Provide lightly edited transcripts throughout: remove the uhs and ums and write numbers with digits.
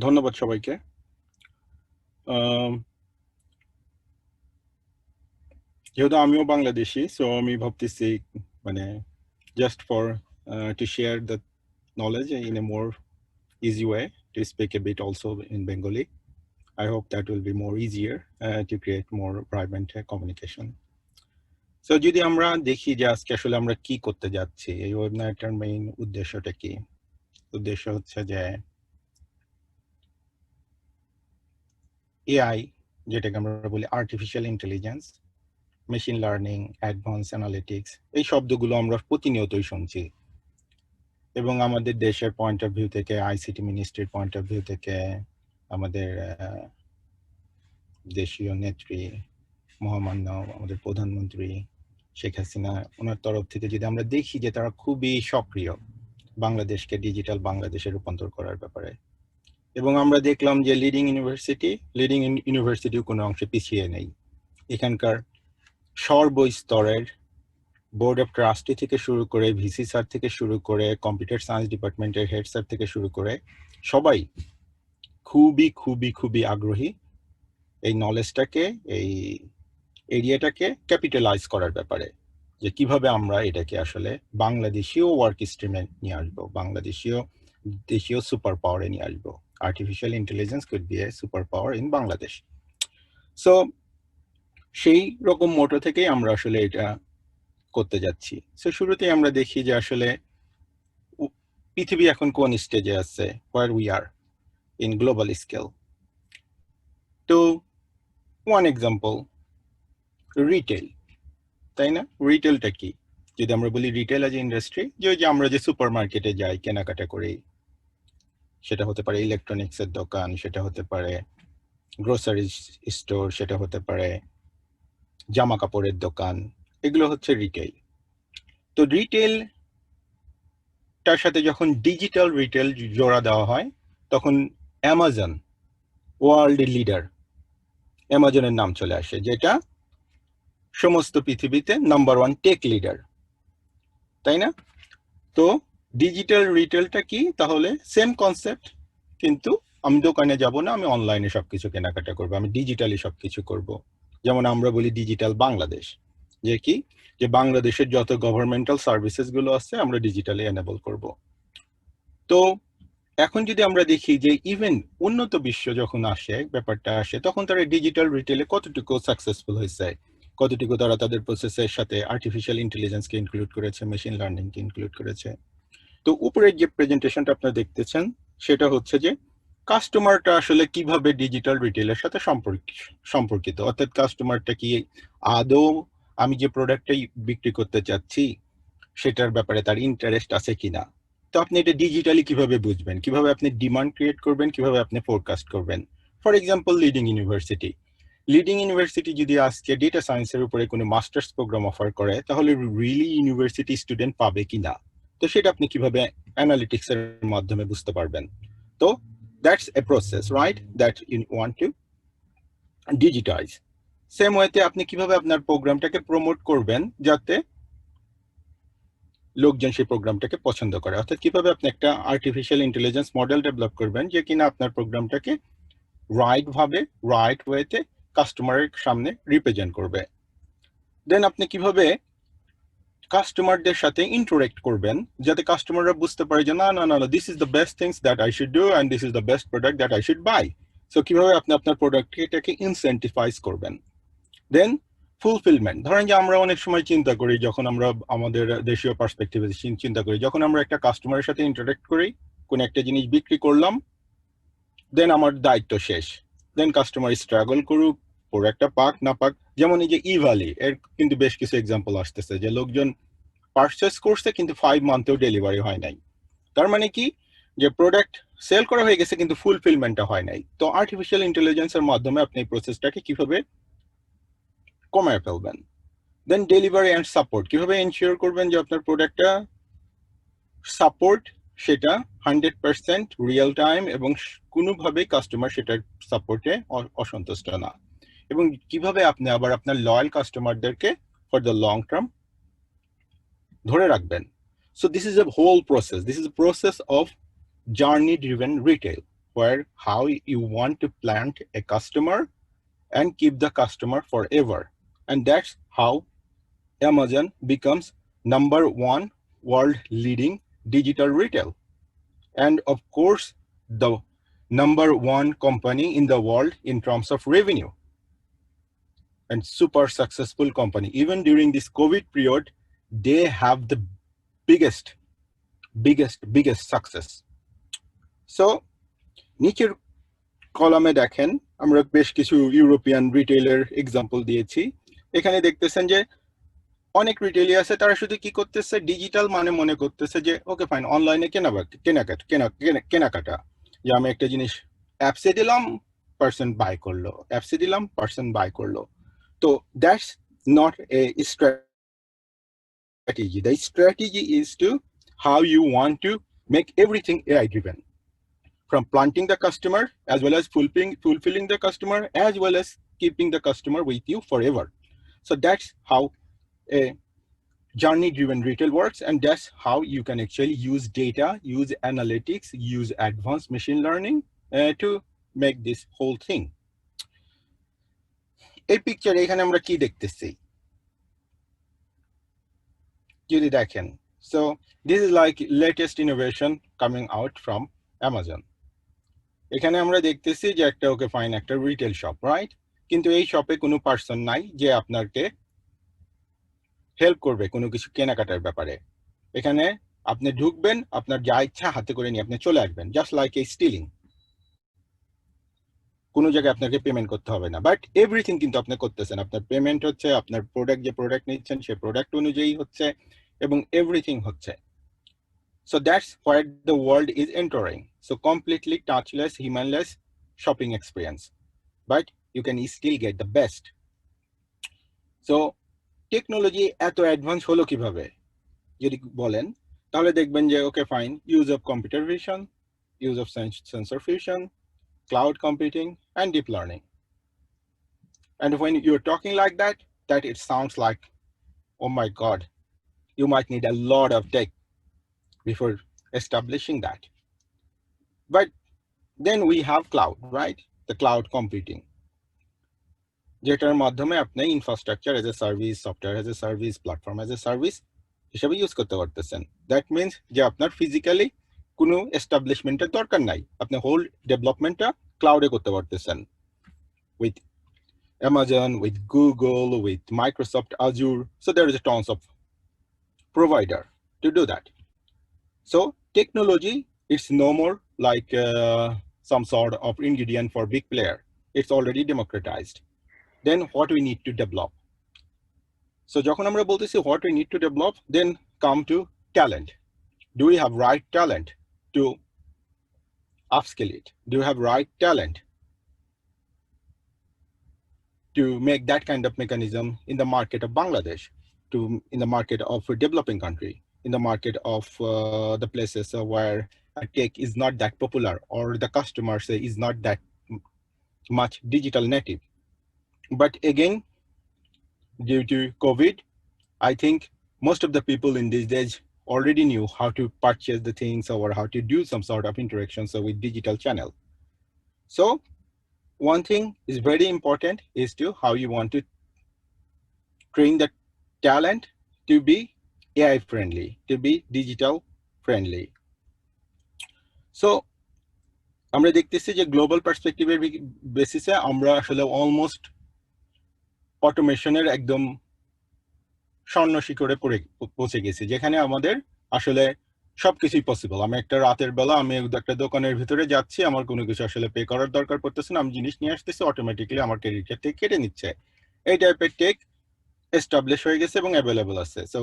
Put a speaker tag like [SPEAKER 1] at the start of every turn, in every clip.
[SPEAKER 1] ধন্যবাদ সবাইকে। যেহেতু আমিও বাংলাদেশি, সো আমি ভাবতেছি মানে just for to share the knowledge in a more easy way to speak a bit also in Bengali. I hope that will be more easier to create more vibrant communication. So যদি আমরা দেখি যে আজকে আসলে আমরা কি করতে যাচ্ছি, এই ওয়েবিনারটার মেইন উদ্দেশ্যটা কি? উদ্দেশ্য হচ্ছে যে এআই, যেটাকে আমরা বলি artificial intelligence, machine learning, advance analytics, এই শব্দগুলো আমরা প্রতিনিয়তই শুনছি। এবং আমাদের দেশের পয়েন্ট অফ ভিউ থেকে, আইসিটি মিনিস্ট্রির পয়েন্ট অফ ভিউ থেকে, আমাদের দেশীয় নেত্রী মহামান্য আমাদের প্রধানমন্ত্রী শেখ হাসিনা, ওনার তরফ থেকে যদি আমরা দেখি যে তারা খুবই সক্রিয় বাংলাদেশকে ডিজিটাল বাংলাদেশে রূপান্তর করার ব্যাপারে। এবং আমরা দেখলাম যে লিডিং ইউনিভার্সিটিও কোনো অংশে পিছিয়ে নেই। এখানকার সর্বস্তরের বোর্ড অফ ট্রাস্টি থেকে শুরু করে, ভিসি স্যার থেকে শুরু করে, কম্পিউটার সায়েন্স ডিপার্টমেন্টের হেড স্যার থেকে শুরু করে সবাই খুবই খুবই খুবই আগ্রহী এই নলেজটাকে, এই এরিয়াটাকে ক্যাপিটালাইজ করার ব্যাপারে, যে কিভাবে আমরা এটাকে আসলে বাংলাদেশীয় ওয়ার্ক স্ট্রিমে নিয়ে আসবো, দেশীয় সুপার পাওয়ারে নিয়ে আসবো। Artificial intelligence could B A super power in Bangladesh. So সেই রকম মোটো থেকেই আমরা আসলে এটা করতে যাচ্ছি। সো শুরুতেই আমরা দেখি যে আসলে পৃথিবী এখন কোন স্টেজে আছে, where we are in global scale. তো one example, রিটেল, তাই না? রিটেলটা কি? যদি আমরা বলি রিটেল এজ ইন্ডাস্ট্রি, যে আমরা যে সুপার মার্কেটে যাই কেনাকাটা করি, সেটা হতে পারে ইলেকট্রনিক্সের দোকান, সেটা হতে পারে গ্রোসারি স্টোর, সেটা হতে পারে জামা কাপড়ের দোকান, এগুলো হচ্ছে রিটেল। তো রিটেল তার সাথে যখন ডিজিটাল রিটেল জোড়া দেওয়া হয়, তখন অ্যামাজন, ওয়ার্ল্ড লিডার, অ্যামাজনের নাম চলে আসে, যেটা সমস্ত পৃথিবীতে নাম্বার 1 টেক লিডার, তাই না? তো ডিজিটাল রিটেলটা কি? তাহলে সেম কনসেপ্ট, কিন্তু আমি দোকানে যাব না, আমি অনলাইনে সবকিছু কেনাকাটা করবো, আমি ডিজিটালি সবকিছু করব। যেমন আমরা বলি ডিজিটাল বাংলাদেশ, যে কি, যে বাংলাদেশের যত গভর্নমেন্টাল সার্ভিসেস গুলো আছে আমরা ডিজিটালি এনেবল করব। তো এখন যদি আমরা দেখি যে ইভেন উন্নত বিশ্ব যখন আসে, ব্যাপারটা আসে, তখন তারা ডিজিটাল রিটেলে কতটুকু সাকসেসফুল হয়েছে, কতটুকু তারা তাদের প্রসেসের সাথে আর্টিফিশিয়াল ইন্টেলিজেন্সকে ইনক্লুড করেছে, মেশিন লার্নিংকে ইনক্লুড করেছে। তো উপরের যে প্রেজেন্টেশনটা আপনারা দেখতেছেন, সেটা হচ্ছে যে কাস্টমারটা আসলে কিভাবে ডিজিটাল রিটেলের সাথে সম্পর্কিত, অর্থাৎ কাস্টমারটা কি আদৌ আমি যে প্রোডাক্টটাই বিক্রি করতে চাচ্ছি সেটার ব্যাপারে তার ইন্টারেস্ট আছে কিনা। তো আপনি এটা ডিজিটালি কিভাবে বুঝবেন, কিভাবে আপনি ডিমান্ড ক্রিয়েট করবেন, কিভাবে আপনি ফোরকাস্ট করবেন। ফর এক্সাম্পল, লিডিং ইউনিভার্সিটি যদি আজকে ডেটা সায়েন্সের উপরে কোনো মাস্টার্স প্রোগ্রাম অফার করে, তাহলে রিয়েলি ইউনিভার্সিটি স্টুডেন্ট পাবে কিনা, তো সেটা আপনি কিভাবে অ্যানালিটিক্সের মাধ্যমে বুঝতে পারবেন। তো that's a process, right, that you want to digitize. Same ওয়েতে আপনি কিভাবে আপনার প্রোগ্রামটাকে প্রমোট করবেন যাতে লোকজন সেই প্রোগ্রামটাকে পছন্দ করে, অর্থাৎ কিভাবে আপনি একটা আর্টিফিশিয়াল ইন্টেলিজেন্স মডেল ডেভেলপ করবেন যে কিনা আপনার প্রোগ্রামটাকে রাইট ওয়েতে কাস্টমারের সামনে রিপ্রেজেন্ট করবে। দেন আপনি কিভাবে কাস্টমারদের সাথে ইন্টারেক্ট করবেন যাতে কাস্টমাররা বুঝতে পারে যে না না না, this is the best things that I should do and this is the best product that I should buy. So কিভাবে আপনি আপনার প্রোডাক্টটাকে ইনসেন্টিফাইজ করবেন। দেন ফুলফিলমেন্ট, ধরেন যে আমরা অনেক সময় চিন্তা করি, যখন আমরা আমাদের দেশীয় পার্সপেক্টিভে চিন্তা করি, যখন আমরা একটা কাস্টমারের সাথে ইন্টারেক্ট করি, কোন একটা জিনিস বিক্রি করলাম, দেন আমার দায়িত্ব শেষ। দেন কাস্টমার স্ট্রাগল করুক, প্রোডাক্টটা পাক না পাক। যেমন এই যে ইভালি, এর কিন্তু বেশ কিছু এক্সাম্পল আসতেছে যে লোকজন পারচেস করছে কিন্তু 5 মান্থেও ডেলিভারি হয় নাই। তার মানে কি, যে প্রোডাক্ট সেল করা হয়ে গেছে কিন্তু ফুলফিলমেন্টটা হয় নাই। তো আর্টিফিশিয়াল ইন্টেলিজেন্সের মাধ্যমে আপনি এই প্রসেসটাকে কিভাবে কমায় ফেলবেন। দেন ডেলিভারি অ্যান্ড সাপোর্ট, কিভাবে এনশিওর করবেন যে আপনার প্রোডাক্টটা সাপোর্ট সেটা 100% রিয়েল টাইম এবং কোনোভাবেই কাস্টমার সেটার সাপোর্টে অসন্তুষ্ট না, এবং কিভাবে আপনি আবার আপনার লয়াল কাস্টমারদেরকে ফর দ্য লং টার্ম ধরে রাখবেন। So this is a whole process, this is a process of journey driven retail. where how you want to plant a customer and keep the customer forever. And that's how Amazon becomes #1 world leading digital retail. And of course, the #1 company in the world in terms of revenue, and super successful company. Even during this COVID period, they have the biggest success. So নিচের কলামে দেখেন আমরা বেশ কিছু European retailer example দিয়েছি। এখানে দেখতেছেন যে অনেক রিটেইলার আছে, তারা শুধু কি করতেছে, ডিজিটাল মানে মনে করতেছে যে ওকে ফাইন অনলাইনে কেনাকাটা, যে আমি একটা জিনিস অ্যাপসে দিলাম, পার্সন বাই করলো, অ্যাপসে দিলাম, পার্সন বাই করলো। তো that's not a strategy. The strategy is to how you want to make everything AI driven, from planting the customer as well as fulfilling the customer as well as keeping the customer with you forever. So that's how a journey driven retail works, and that's how you can actually use data, use analytics, use advanced machine learning to make this whole thing. এই পিকচারে এখানে আমরা কি দেখতেছি যদি দেখেন, so this is like latest innovation coming out from Amazon. এখানে আমরা দেখতেছি যে একটা ওকে ফাইন একটা রিটেল শপ, রাইট? কিন্তু এই শপে কোনো পার্সন নাই যে আপনাকে হেল্প করবে কোনো কিছু কেনাকাটার ব্যাপারে। এখানে আপনি ঢুকবেন, আপনার যা ইচ্ছা হাতে করে নিয়ে আপনি চলে আসবেন, জাস্ট লাইক এই স্টিলিং। কোনো জায়গায় আপনাকে পেমেন্ট করতে হবে না, বাট এভরিথিং কিন্তু আপনি করতেছেন। আপনার পেমেন্ট হচ্ছে, আপনার প্রোডাক্ট যে প্রোডাক্ট নিচ্ছেন সে প্রোডাক্ট অনুযায়ী হচ্ছে, এবং এভরিথিং হচ্ছে। So that's where the world is entering. So completely touchless, humanless shopping experience, but you can still get the best. So technology এত অ্যাডভান্স হলো কিভাবে যদি বলেন, তাহলে দেখবেন যে okay fine, use of computer vision, use of sensor fusion, cloud computing, and deep learning. And when you're talking like that, it sounds like, oh my God, you might need a lot of tech before establishing that. But then we have cloud, right? The cloud computing, যেটার মাধ্যমে আপনি infrastructure as a service, software as a service, platform as a service হিসেবে use করতে পারতেছেন। That means যে আপনার physically কোনো এস্টাবলিশমেন্টের দরকার নাই, আপনি হোল ডেভেলপমেন্টটা ক্লাউডে করতে পারতেছেন with Amazon, with Google, with Microsoft Azure. So there is a tons of provider to do that. So technology, it's no more like some sort of ingredient for big player. It's already democratized. Then what we need to develop. So যখন আমরা বলতেছি what we need to develop, then come to talent. Do we have right talent to upskill it? Do you have right talent to make that kind of mechanism in the market of Bangladesh, in the market of a developing country, in the market of the places where tech is not that popular, or the customers is not that much digital native. But again, due to COVID, I think most of the people in these days already knew how to purchase the things or how to do some sort of interactions with digital channel. So one thing is very important is to how you want to train the talent to be AI friendly, to be digital friendly. So আমরা দেখতেছি যে global পার্সপেক্টিভের বেসিসে আমরা আসলে almost অটোমেশনের একদম স্বর্ণ শিখরে পৌঁছে গেছি, যেখানে আমাদের আসলে সবকিছুই পসিবল। আমি একটা রাতের বেলা আমি একটা দোকানের ভিতরে যাচ্ছি, আমার কোনো কিছু আসলে পে করার দরকার পড়তেছে না, আমি জিনিস নিয়ে আসতেছি, অটোমেটিক্যালি আমার ক্রেডিট কার্ড থেকে কেটে নিচ্ছে। এই টাইপের টেক এস্টাবলিশ হয়ে গেছে এবং অ্যাভেলেবল আছে। সো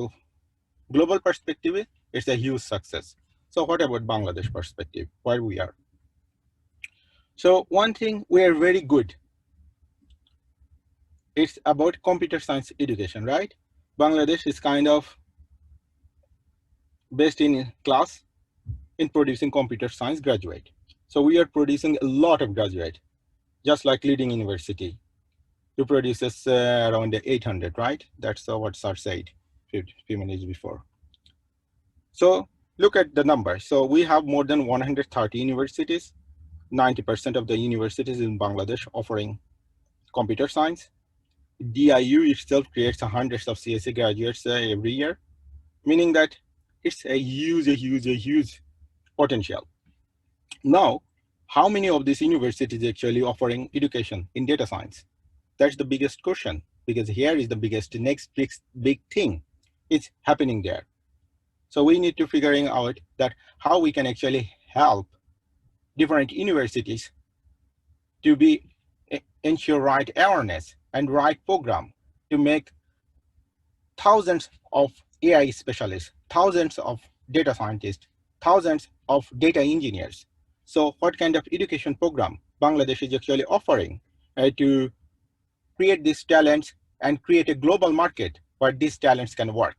[SPEAKER 1] গ্লোবাল পার্সপেক্টিভে it's a huge success. So what about Bangladesh perspective, where we are? So one thing we are very good, it's about computer science education, right? Bangladesh is kind of best in class in producing computer science graduate. So we are producing a lot of graduate, just like leading university, who produces around 800, right? That's what Sir said few minutes before. So look at the numbers. So we have more than 130 universities, 90% of the universities in Bangladesh offering computer science. DIU itself creates hundreds of CSE graduates every year, meaning that it's a huge potential. Now, how many of these universities actually offering education in data science? That's the biggest question, because here is the biggest next big thing. It's happening there. So we need to figuring out that how we can actually help different universities to be ensure right awareness and right program to make thousands of AI specialists, thousands of data scientists, thousands of data engineers. So what kind of education program Bangladesh is actually offering to create these talents and create a global market where these talents can work?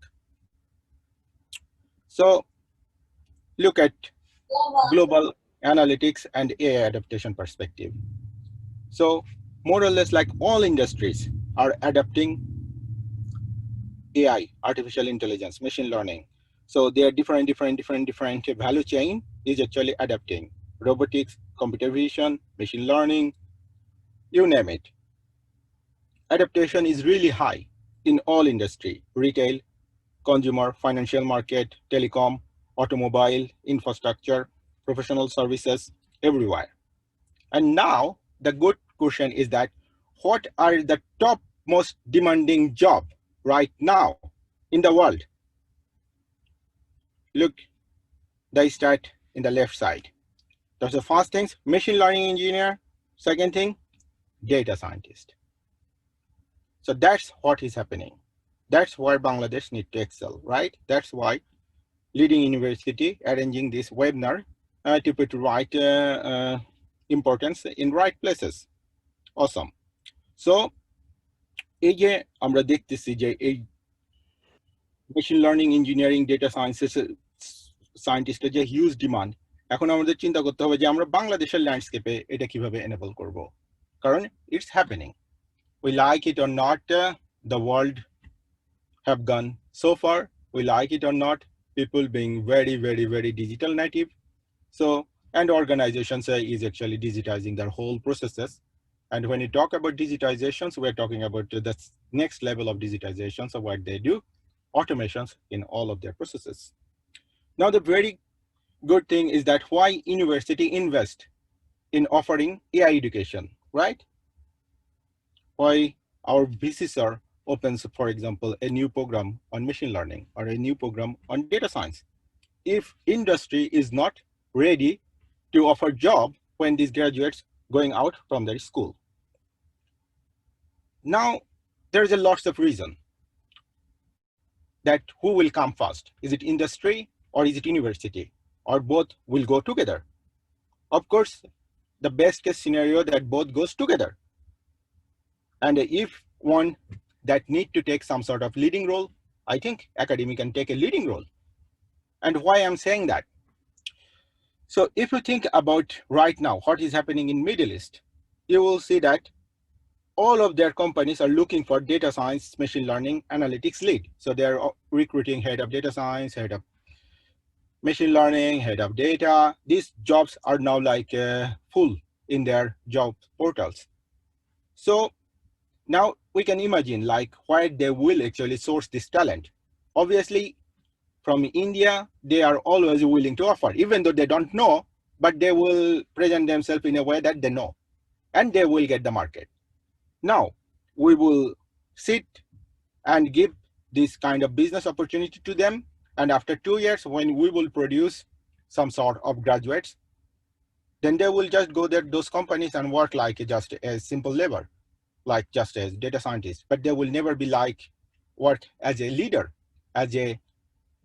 [SPEAKER 1] So look at global analytics and AI adaptation perspective. So more or less like all industries are adapting AI, artificial intelligence, machine learning. So they are different value chain is actually adapting. Robotics, computer vision, machine learning, you name it. Adaptation is really high in all industry, retail, consumer, financial market, telecom, automobile, infrastructure, professional services, everywhere. And now the good question is that what are the top most demanding job right now in the world? Look, they start in the left side. That's the first thing, machine learning engineer. Second thing, data scientist. So that's what is happening. That's where Bangladesh need to excel, right? That's why leading university arranging this webinar to put right importance in right places. Awesome. So এই যে আমরা দেখতেছি যে এই machine learning engineering data সায়েন্টিস্টের যে huge demand, এখন আমাদের চিন্তা করতে হবে যে আমরা বাংলাদেশের ল্যান্ডস্কেপে এটা কিভাবে এনেবল করব, কারণ it's happening. We like it or not, the world have gone so far. We like it or not, people being very digital native. So, and organizations is actually digitizing their whole processes. And when you talk about digitizations, we're talking about the next level of digitizations of what they do, automations in all of their processes. Now, the very good thing is that why university invest in offering AI education, right? Why our VCSR opens, for example, a new program on machine learning or a new program on data science. If industry is not ready to offer job when these graduates going out from their school. Now, there's a lots of reason that who will come first. Is it industry or is it university? Or both will go together? Of course, the best case scenario that both goes together. And if one that need to take some sort of leading role, I think academy can take a leading role. And why I'm saying that? So if you think about right now, what is happening in Middle East, you will see that all of their companies are looking for data science, machine learning, analytics lead. So they're recruiting head of data science, head of machine learning, head of data. These jobs are now like full in their job portals. So now we can imagine like where they will actually source this talent. Obviously, from India, they are always willing to offer, even though they don't know, but they will present themselves in a way that they know, and they will get the market. Now, we will sit and give this kind of business opportunity to them, and after 2 years, when we will produce some sort of graduates, then they will just go there, those companies, and work like just a simple labor, like just as data scientists, but they will never be like work as a leader, as a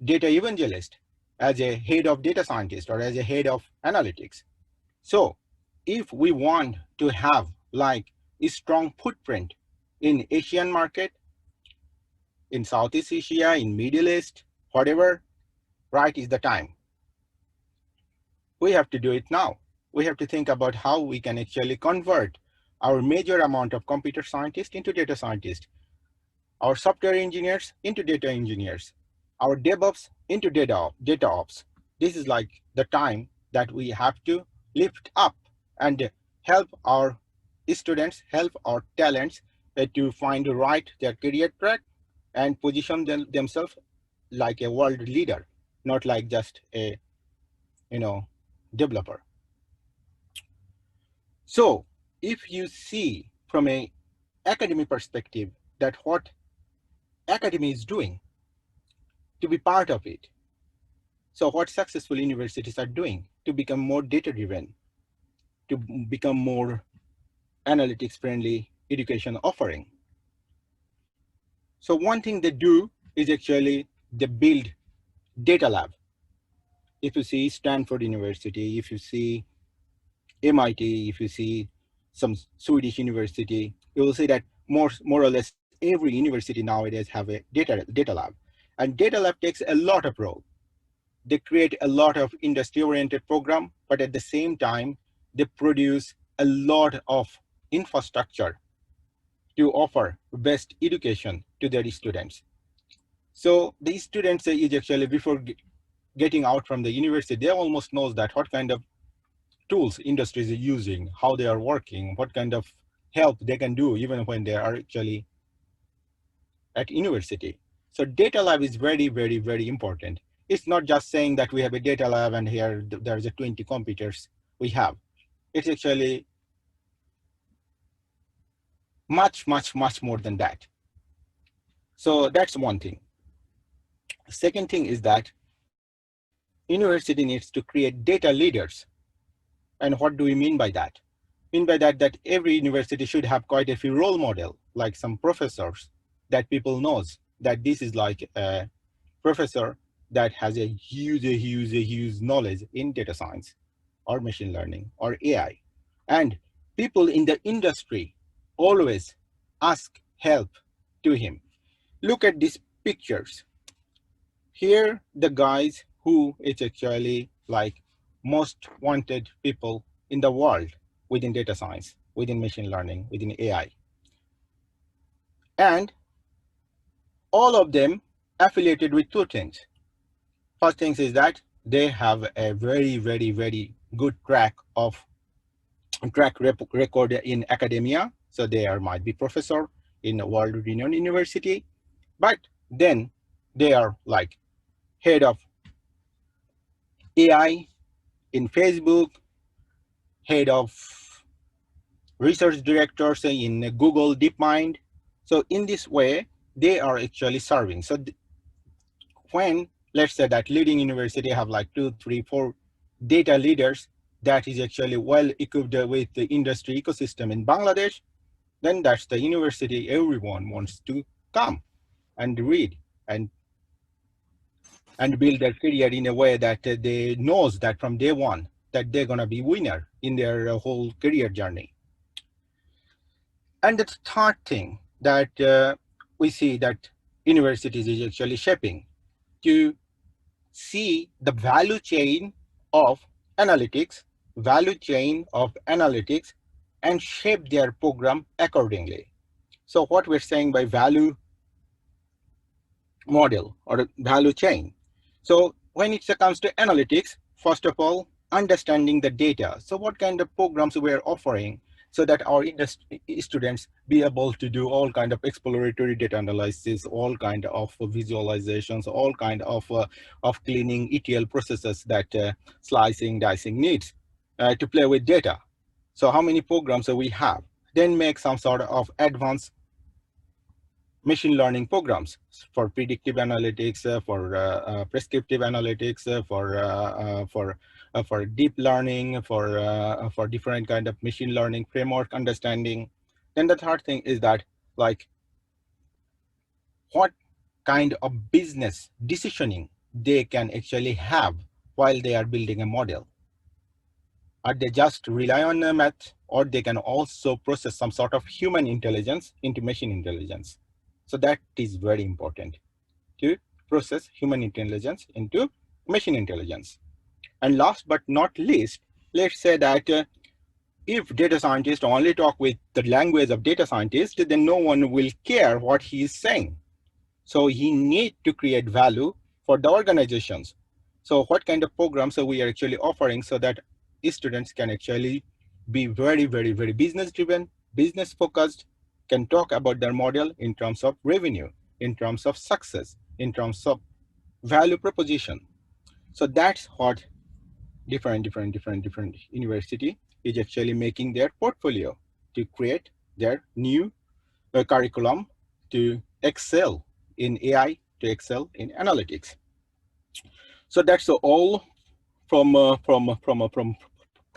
[SPEAKER 1] data evangelist, as a head of data scientist, or as a head of analytics. So if we want to have like a strong footprint in Asian market, in Southeast Asia, in Middle East, whatever, right is the time. We have to do it now. We have to think about how we can actually convert our major amount of computer scientists into data scientists, our software engineers into data engineers, our DevOps into data ops. This is like the time that we have to lift up and help our students, help our talents to find the right their career track and position themselves like a world leader, not like just a developer. So if you see from a academic perspective that what academy is doing to be part of it, so what successful universities are doing to become more data driven, to become more analytics friendly education offering. So one thing they do is actually they build data lab. If you see Stanford University, if you see MIT, if you see some Swedish university, you will see that more or less every university nowadays have a data lab. And data lab takes a lot of role. They create a lot of industry-oriented program, but at the same time, they produce a lot of infrastructure to offer best education to their students. So the students is actually before getting out from the university, they almost knows that what kind of tools industries are using, how they are working, what kind of help they can do even when they are actually at university. So data lab is very, very, very important. It's not just saying that we have a data lab and here there's a 20 computers we have. It's actually much, much, much more than that. So that's one thing. Second thing is that university needs to create data leaders. And what do we mean by that? Mean by that every university should have quite a few role model, like some professors that people knows that this is like a professor that has a huge knowledge in data science or machine learning or AI. And people in the industry always ask help to him. Look at these pictures. Here, the guys who is actually like most wanted people in the world within data science, within machine learning, within AI. And all of them affiliated with two things. First thing is that they have a very, very, very good track record in academia. So they might be professor in a world-renowned university, but then they are like head of AI in Facebook, head of research directors in Google DeepMind. So in this way, they are actually serving. So when let's say that leading university have like 2, 3, 4 data leaders that is actually well equipped with the industry ecosystem in Bangladesh, then that's the university everyone wants to come and read and build their career in a way that they knows that from day one that they're gonna be winner in their whole career journey. And the third thing that we see that universities is actually shaping to see the value chain of analytics, and shape their program accordingly. So what we're saying by value model or value chain. So when it comes to analytics, first of all, understanding the data. So what kind of programs we're offering so that our industry students be able to do all kind of exploratory data analysis, all kind of visualizations, all kind of cleaning ETL processes that slicing, dicing needs to play with data. So how many programs do we have? Then make some sort of advanced machine learning programs for predictive analytics, for prescriptive analytics, for deep learning, for different kind of machine learning framework understanding. Then the third thing is that like what kind of business decisioning they can actually have while they are building a model. Are they just rely on a math, or they can also process some sort of human intelligence into machine intelligence? So that is very important to process human intelligence into machine intelligence. And last but not least, let's say that if data scientists only talk with the language of data scientists, then no one will care what he is saying. So he need to create value for the organizations. So what kind of programs are we actually offering so that students can actually be very, very, very business driven, business focused, can talk about their model in terms of revenue, in terms of success, in terms of value proposition. So that's what different university is actually making their portfolio to create their new curriculum to excel in AI, to excel in analytics. So that's all from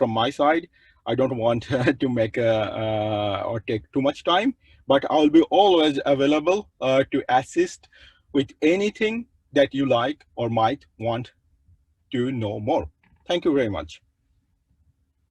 [SPEAKER 1] my side. I don't want to make or take too much time, but I'll be always available to assist with anything that you like or might want to know more. Thank you very much.